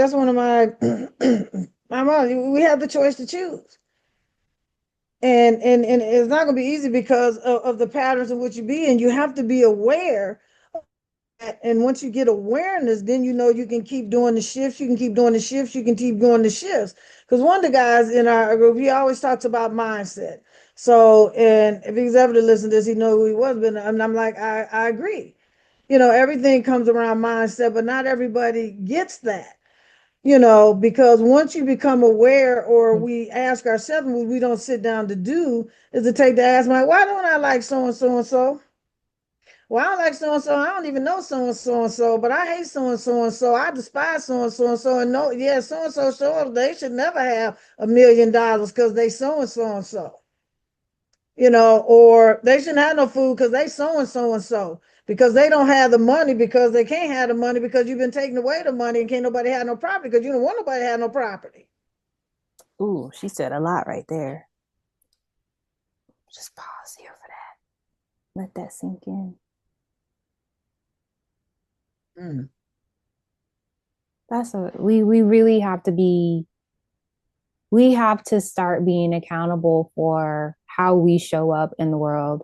my mom. We have the choice to choose. And it's not going to be easy because of the patterns in which you be in. You have to be aware. And once you get awareness, then you can keep doing the shifts. You can keep doing the shifts. You can keep doing the shifts. Because one of the guys in our group, he always talks about mindset. So, and if he's ever to listen to this, he know who he was. But I'm like, I agree. Everything comes around mindset, but not everybody gets that. Because once you become aware, or we ask ourselves, what we don't sit down to do is to take the ask, like, why don't I like so and so and so? Well, I don't like so and so. I don't even know so and so, but I hate so and so. I despise so and so. And no, yeah, so they should never have $1 million because they so and so. Or they shouldn't have no food because they and so, because they don't have the money, because they can't have the money because you've been taking away the money, and can't nobody have no property because you don't want nobody to have no property. Ooh, she said a lot right there. Just pause here for that. Let that sink in. Mm. We really have to be, we have to start being accountable for how we show up in the world.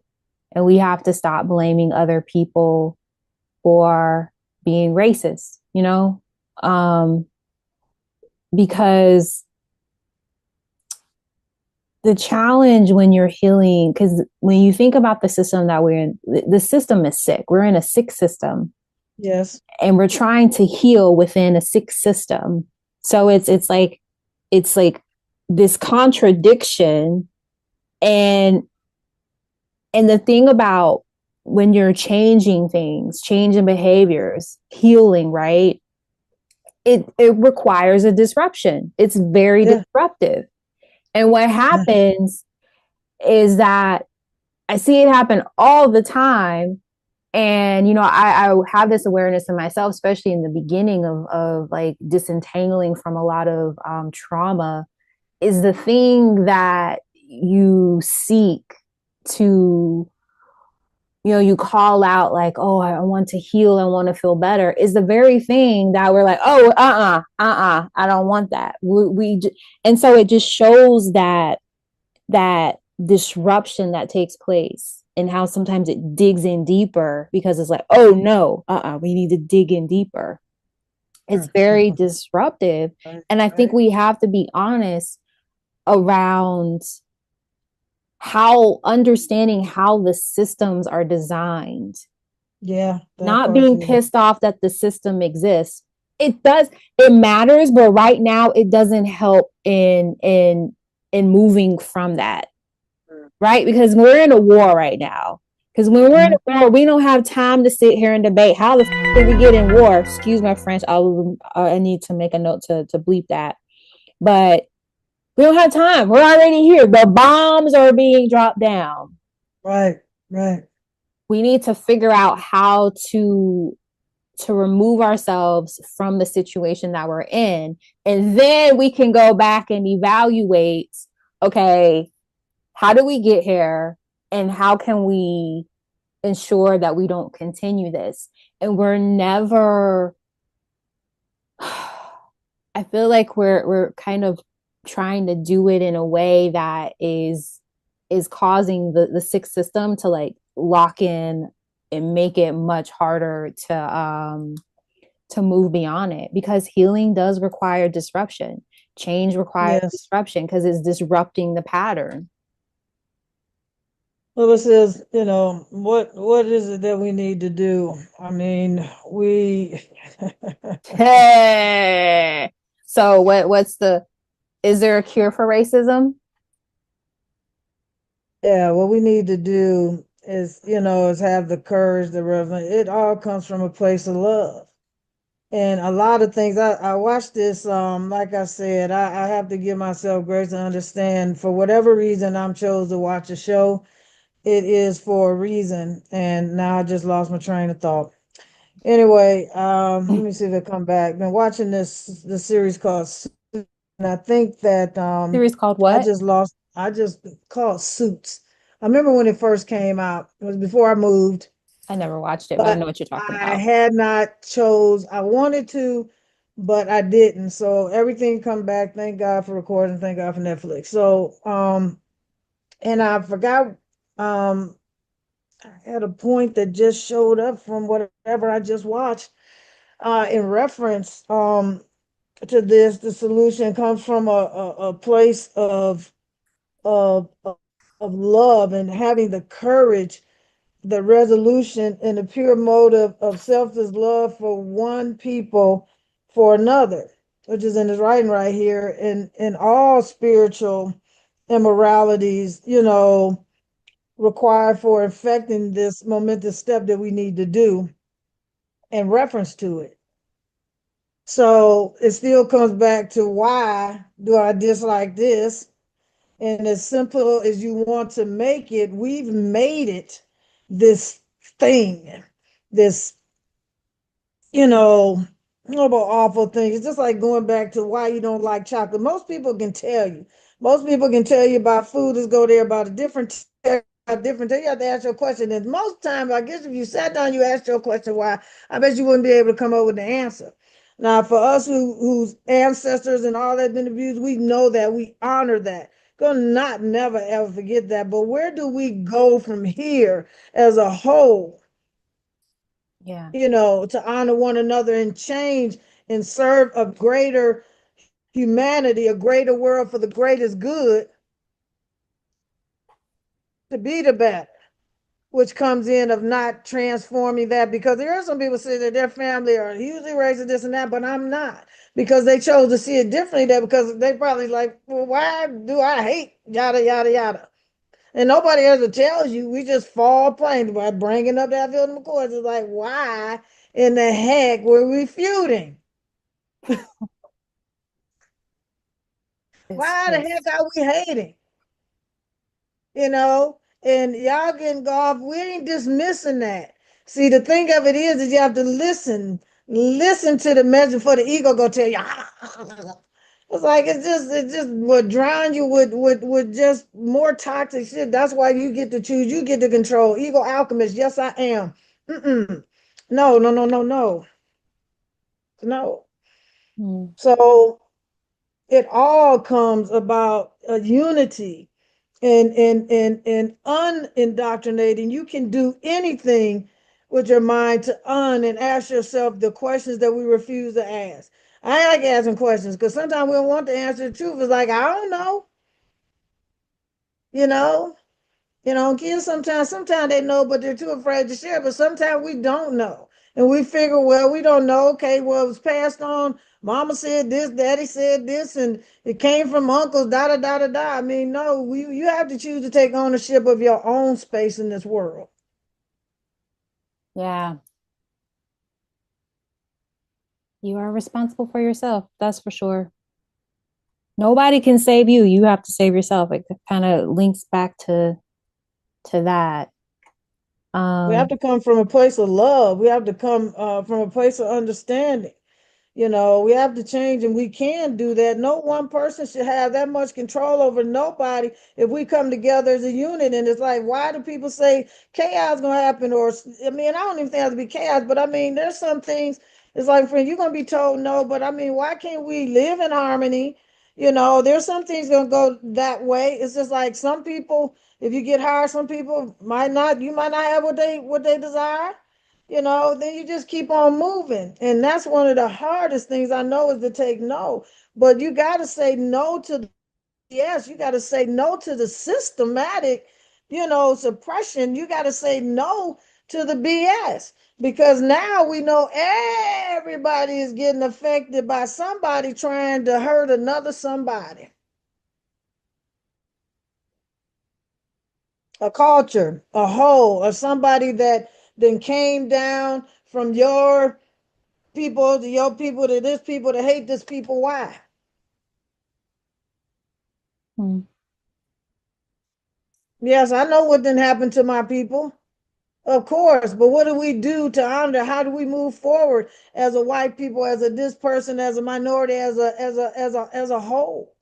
And we have to stop blaming other people for being racist, um, because the challenge when you're healing, because when you think about the system that we're in, the system is sick. We're in a sick system. Yes. And we're trying to heal within a sick system. So it's like this contradiction. And the thing about when you're changing things, changing behaviors, healing, right? It requires a disruption. It's very disruptive. And what happens is that I see it happen all the time. And, I have this awareness in myself, especially in the beginning of like disentangling from a lot of trauma, is the thing that you seek to, you call out like, oh, I want to heal, I want to feel better, is the very thing that we're like, oh, I don't want that. And so it just shows that disruption that takes place, and how sometimes it digs in deeper, because it's like, oh no, we need to dig in deeper. It's very disruptive. And I think we have to be honest around how understanding how the systems are designed. Yeah. Not being pissed off that the system exists. It matters, but right now it doesn't help in moving from that. Right? Because we're in a war right now. Because when we're in a war, we don't have time to sit here and debate how the did we get in war. Excuse my French. I need to make a note to bleep that. But we don't have time. We're already here. The bombs are being dropped down. Right. Right. We need to figure out how to remove ourselves from the situation that we're in, and then we can go back and evaluate, okay, how do we get here? And how can we ensure that we don't continue this? And we're never I feel like we're kind of trying to do it in a way that is causing the sick system to like lock in and make it much harder to move beyond it, because healing does require disruption. Change requires Yes. disruption because it's disrupting the pattern. Well, it says, what is it that we need to do? I mean, we Hey. So what's the is there a cure for racism? yeah, what we need to do is have the courage, the reverence. It all comes from a place of love. And a lot of things, I watched this, like I said, I have to give myself grace and understand for whatever reason I'm chose to watch a show, it is for a reason. And now I just lost my train of thought. Anyway, let me see if I come back. Been watching the series called Suits, and I think that Series called I what? just lost I just called Suits. I remember when it first came out. It was before I moved, I never watched it, but I but know what you're talking I about. had not chose. I wanted to, but I didn't. So everything come back. Thank God for recording. Thank God for Netflix. So and I forgot I had a point that just showed up from whatever I just watched in reference to this. The solution comes from a place of of love and having the courage, the resolution, and the pure motive of selfless love for one people for another, which is in his writing right here. In all spiritual immoralities, required for effecting this momentous step that we need to do in reference to it. So it still comes back to, why do I dislike this? And as simple as you want to make it, we've made it this thing, this, horrible, awful thing. It's just like going back to why you don't like chocolate. Most people can tell you. Most people can tell you about food. Let's go there about a different. You have to ask your question. And most times, I guess if you sat down, you asked your question why, I bet you wouldn't be able to come up with the answer. Now, for us whose ancestors and all that been abused, we know that, we honor that. Gonna not never ever forget that. But where do we go from here as a whole? Yeah. To honor one another and change and serve a greater humanity, a greater world for the greatest good, to be the better, which comes in of not transforming that. Because there are some people say that their family are hugely racist, this and that, but I'm not, because they chose to see it differently. That because they probably like, well, why do I hate yada yada yada? And nobody ever tells you. We just fall plain by bringing up that Phil McCoy. It's like, why in the heck were we feuding? It's Why the heck just are we hating? You know, and y'all getting golf. We ain't dismissing that. See, the thing of it is you have to listen to the message for the ego go tell you. It's like it's just what drown you with just more toxic shit. That's why you get to choose, you get to control. Ego alchemist, yes, I am. Mm-mm. No, no, no, no, no, no. mm, So it all comes about a unity and unindoctrinating. You can do anything with your mind to and ask yourself the questions that we refuse to ask. I like asking questions because sometimes we don't want to answer. The truth is like, I don't know, you know. Kids sometimes they know, but they're too afraid to share. But sometimes we don't know. And we figure, well, we don't know. Okay, well, it was passed on. Mama said this, daddy said this, and it came from uncles, da da da da da. I mean, no, you have to choose to take ownership of your own space in this world. yeah. You are responsible for yourself. That's for sure. Nobody can save you. You have to save yourself. It kind of links back to that. We have Um, to come from a place of love. We have to come from a place of understanding. We have to change, and we can do that. No one person should have that much control over nobody if we come together as a unit. And it's like, why do people say chaos gonna happen? Or I mean, I don't even think it has to be chaos, but I mean, there's some things. It's like, friend, you're gonna be told no, but I mean, why can't we live in harmony? There's some things gonna go that way. It's just like some people, if you get hired, some people might not. You might not have what they desire. Then you just keep on moving. And that's one of the hardest things I know is to take no. But you got to say no to, yes, you got to say no to the systematic, suppression. You got to say no to the BS because now we know everybody is getting affected by somebody trying to hurt another somebody. A culture, a whole, or somebody that then came down from your people to your people to this people to hate this people. Why? Hmm. Yes, I know what didn't happen to my people. Of course, but what do we do to honor? How do we move forward as a white people, as a this person, as a minority, as a whole?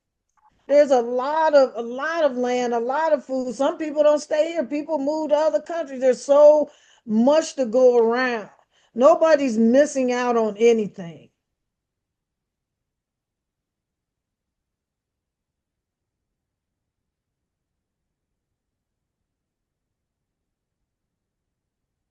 There's a lot of land, a lot of food. Some people don't stay here. People move to other countries. There's so much to go around. Nobody's missing out on anything.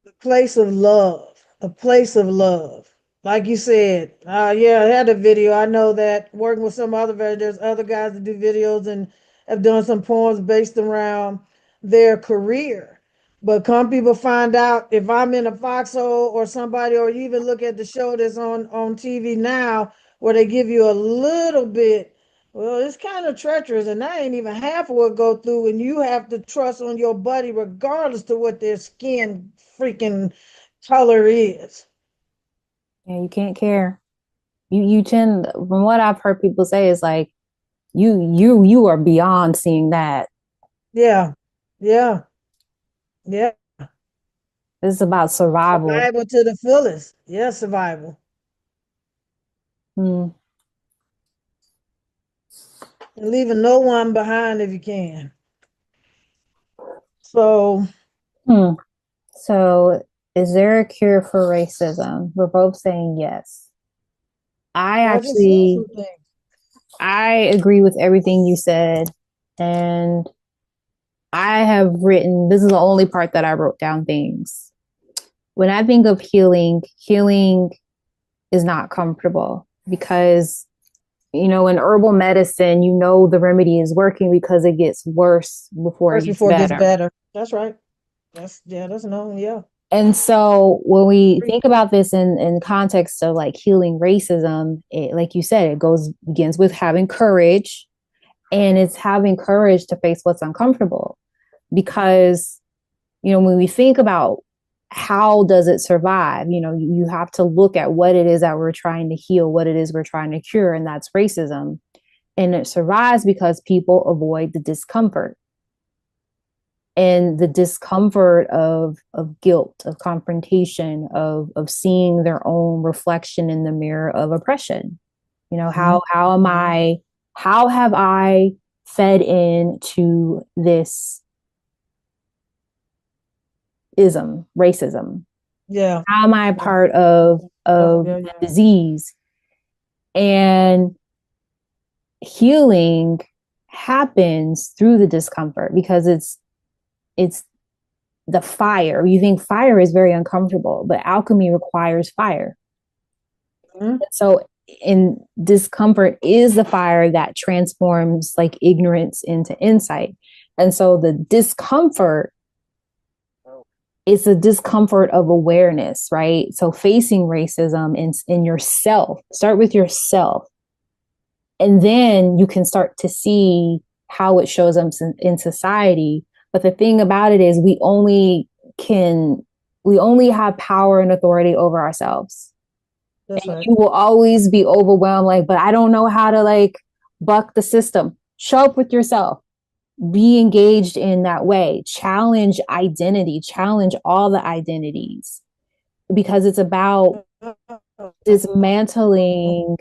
A place of love, a place of love. Like you said, yeah, I had a video. I know that working with some other, there's other guys that do videos and have done some poems based around their career. But come people find out if I'm in a foxhole or somebody, or you even look at the show that's on TV now, where they give you a little bit. Well, it's kind of treacherous, and that ain't even half of what go through, and you have to trust on your buddy regardless to what their skin freaking color is. Yeah, you can't care. You tend, from what I've heard people say, is like you are beyond seeing that. Yeah, yeah, yeah. This is about survival. Survival to the fullest. Yeah, survival. Hmm. And leaving no one behind if you can. So Hmm. So, is there a cure for racism? We're both saying yes. I I just said actually some things. I agree with everything you said, and I have written, this is the only part that I wrote down things. When I think of healing, healing is not comfortable because, in herbal medicine, the remedy is working because it gets worse before it First gets before it gets better. better. That's right. That's known. Yeah. And so when we think about this in context of like healing racism, like you said, begins with having courage, and it's having courage to face what's uncomfortable. Because, when we think about how does it survive, you have to look at what it is that we're trying to heal, what it is we're trying to cure, and that's racism. And it survives because people avoid the discomfort, and the discomfort of guilt, of confrontation, of seeing their own reflection in the mirror of oppression. How have I fed into this racism? Yeah. How am I a Yeah. part of Yeah. of Yeah. the Yeah. disease? And healing happens through the discomfort because it's the fire. You think fire is very uncomfortable, but alchemy requires fire. Mhm. So in discomfort is the fire that transforms like ignorance into insight. And so the discomfort is a discomfort of awareness, right? So facing racism in yourself, start with yourself. And then you can start to see how it shows up in society. But the thing about it is can, we only have power and authority over ourselves. That's And right. you will always be overwhelmed, like, but I don't know how to like buck the system. Show up with yourself, be engaged in that way, challenge identity, challenge all the identities, because it's about dismantling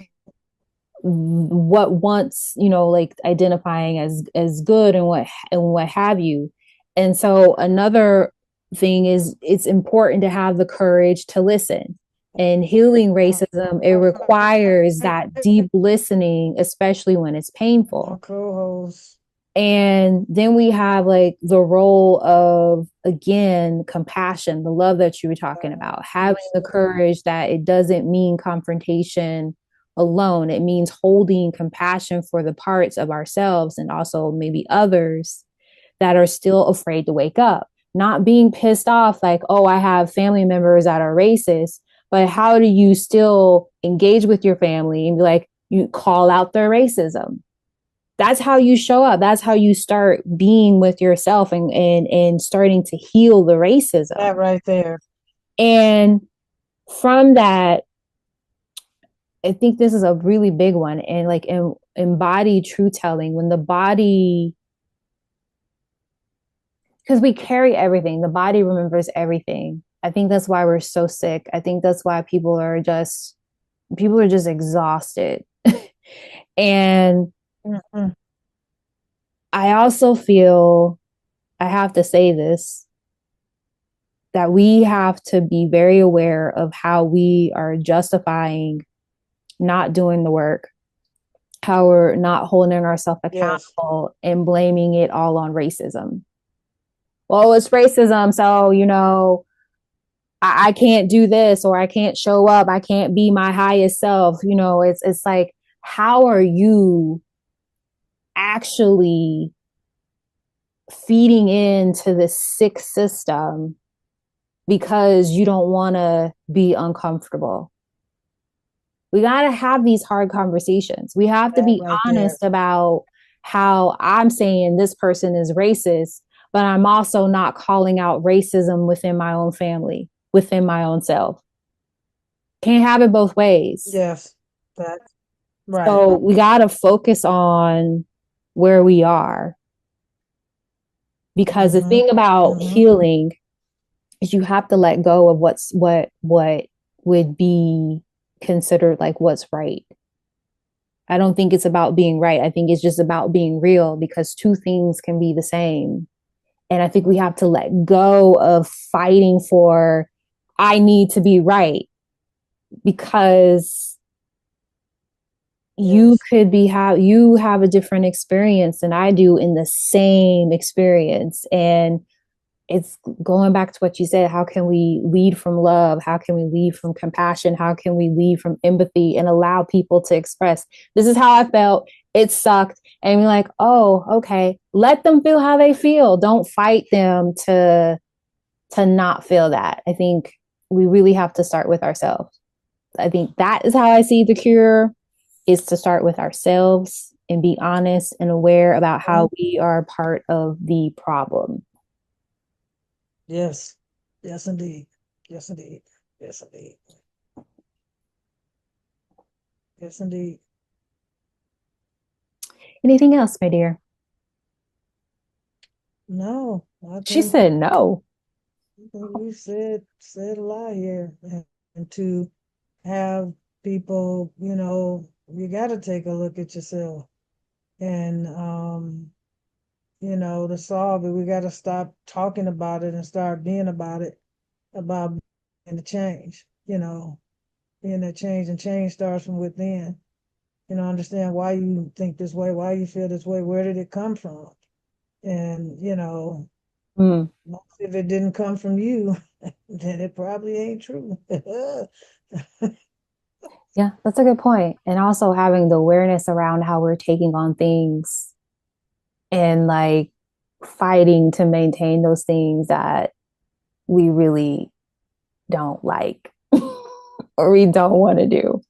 what once, like identifying as good and what have you. And so another thing is it's important to have the courage to listen. And healing racism, it requires that deep listening, especially when it's My painful. co-host. And then we have like the role of, again, compassion, the love that you were talking about, having the courage that it doesn't mean confrontation alone. It means holding compassion for the parts of ourselves and also maybe others that are still afraid to wake up. Not being pissed off, like, oh, I have family members that are racist, but how do you still engage with your family and be like, you call out their racism? That's how you show up. That's how you start being with yourself and starting to heal the racism. That right there. And from that, I think this is a really big one. And like embody truth telling, when the body, because we carry everything, the body remembers everything. I think that's why we're so sick. I think that's why people are just exhausted. And Mhm. I also feel, I have to say this, that we have to be very aware of how we are justifying not doing the work, how we're not holding ourselves Yes. accountable and blaming it all on racism. Well, it's racism, so, I can't do this, or I can't show up, I can't be my highest self. It's like, how are you actually feeding into this sick system because you don't want to be uncomfortable? We got to have these hard conversations. We have to That be right there. honest about how I'm saying this person is racist, but I'm also not calling out racism within my own family, within my own self. Can't have it both ways. Yes. That's right. So we got to focus on where we are, because the Mm-hmm. thing about Mm-hmm. healing is you have to let go of what would be considered like what's right. I don't think it's about being right. I think it's just about being real, because two things can be the same. And I think we have to let go of fighting for, I need to be right, because Yes. you have a different experience than I do in the same experience. And it's going back to what you said. How can we lead from love? How can we lead from compassion? How can we lead from empathy and allow people to express, this is how I felt, it sucked, and be like, oh, okay, let them feel how they feel. Don't fight them to not feel that. I think we really have to start with ourselves. I think that is how I see the cure, is to start with ourselves and be honest and aware about Mhm. how we are part of the problem. Yes. Yes, indeed. Yes, indeed. Yes, indeed. Yes, indeed. Anything else, my dear? No, She said no. I think we said a lot here, and to have people, you got to take a look at yourself, and to solve it, we got to stop talking about it and start being about it, about being the change. Being that change, and change starts from within. Understand why you think this way, why you feel this way, where did it come from? And, Mm. if it didn't come from you, then it probably ain't true. Yeah, that's a good point. And also having the awareness around how we're taking on things and like fighting to maintain those things that we really don't like or we don't want to do.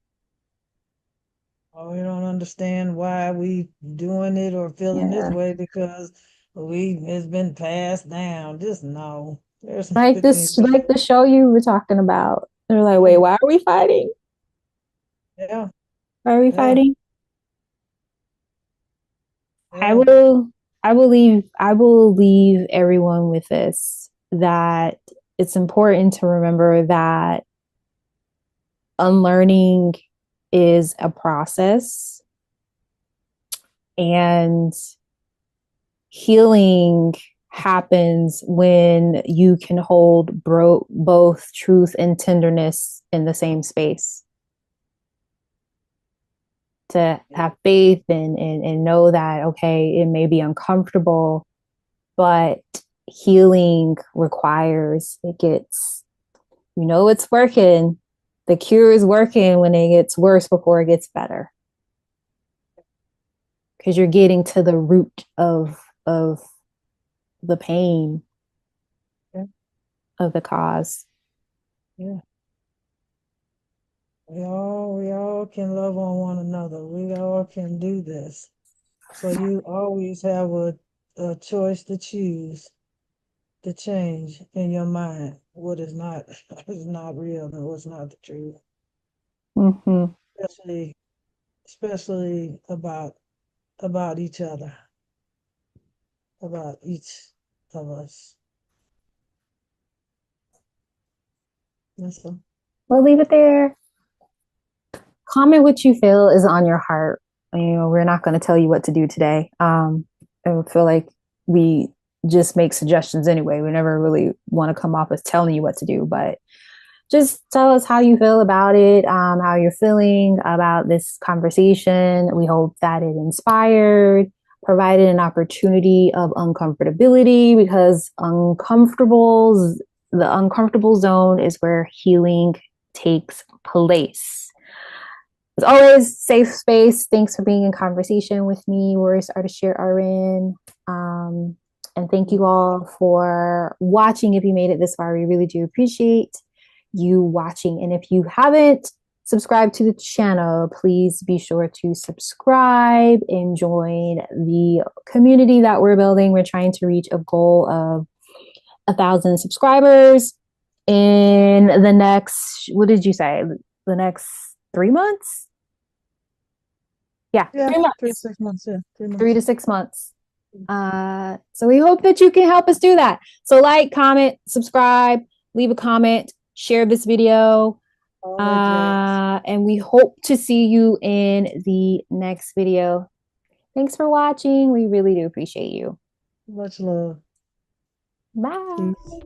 Or we don't understand why we doing it or feeling this Yeah. way because it's been passed down. Just no. There's some Like good things this, about like the show you were talking about. They're like, wait, it. why are we fighting? Yeah, Why are we yeah, fighting? I yeah. will I will leave everyone with this, that it's important to remember that unlearning is a process, and healing happens when you can hold both truth and tenderness in the same space. To have faith and know that, okay, it may be uncomfortable, but healing requires it gets, it's working. The cure is working when it gets worse before it gets better. Because you're getting to the root of the pain, Yeah. of the cause. Yeah. We all can love on one another. We all can do this. So you always have a choice to choose to change in your mind what is not is not real and what's not the truth. Mm-hmm. Especially about each other, about each of us. That's all. We'll leave it there. Comment what you feel is on your heart. We're not going to tell you what to do today. I feel like we just make suggestions anyway. We never really want to come off as telling you what to do, but just tell us how you feel about it, how you're feeling about this conversation. We hope that it inspired, provided an opportunity of uncomfortability, because the uncomfortable zone is where healing takes place. As always, safe space. Thanks for being in conversation with me, Warrioress Ardeshir A'ren. And thank you all for watching. If you made it this far, we really do appreciate you watching. And if you haven't subscribed to the channel, please be sure to subscribe and join the community that we're building. We're trying to reach a goal of 1,000 subscribers in the next, what did you say? The next 3 months? Yeah, Yeah, 3 months. 3 to 6 months. Yeah, 3 months. 3 to 6 months. So we hope that you can help us do that. So like, comment, subscribe, leave a comment, share this video. And we hope to see you in the next video. Thanks for watching. We really do appreciate you. Much love. Bye. Peace.